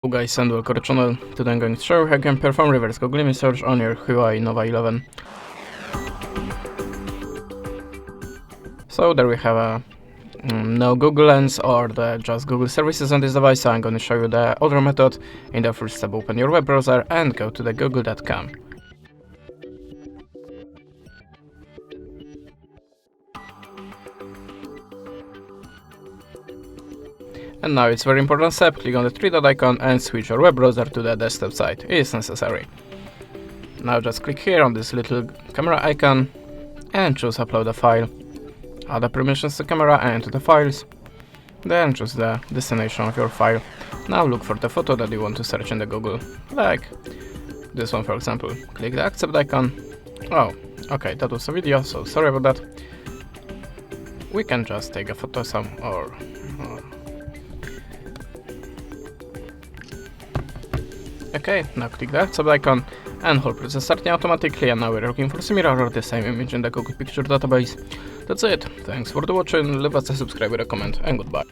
Hello guys and welcome to the channel. Today I'm going to show you how you can perform reverse Google image search on your Huawei Nova 11. So there we have a no Google Lens or the just Google services on this device, so I'm going to show you the other method. In the first step, open your web browser and go to the google.com. And now it's very important step, click on the three-dot icon and switch your web browser to the desktop side, it is necessary. Now just click here on this little camera icon and choose upload a file. Add the permissions to camera and to the files. Then choose the destination of your file. Now look for the photo that you want to search in the Google, like this one for example. Click the accept icon. Oh, okay, that was a video, so sorry about that. We can just take a photo or okay, now click the accept icon and hold process starting automatically, and now we're looking for similar or the same image in the Google Picture database. That's it, thanks for watching, leave us a subscribe with a comment and goodbye.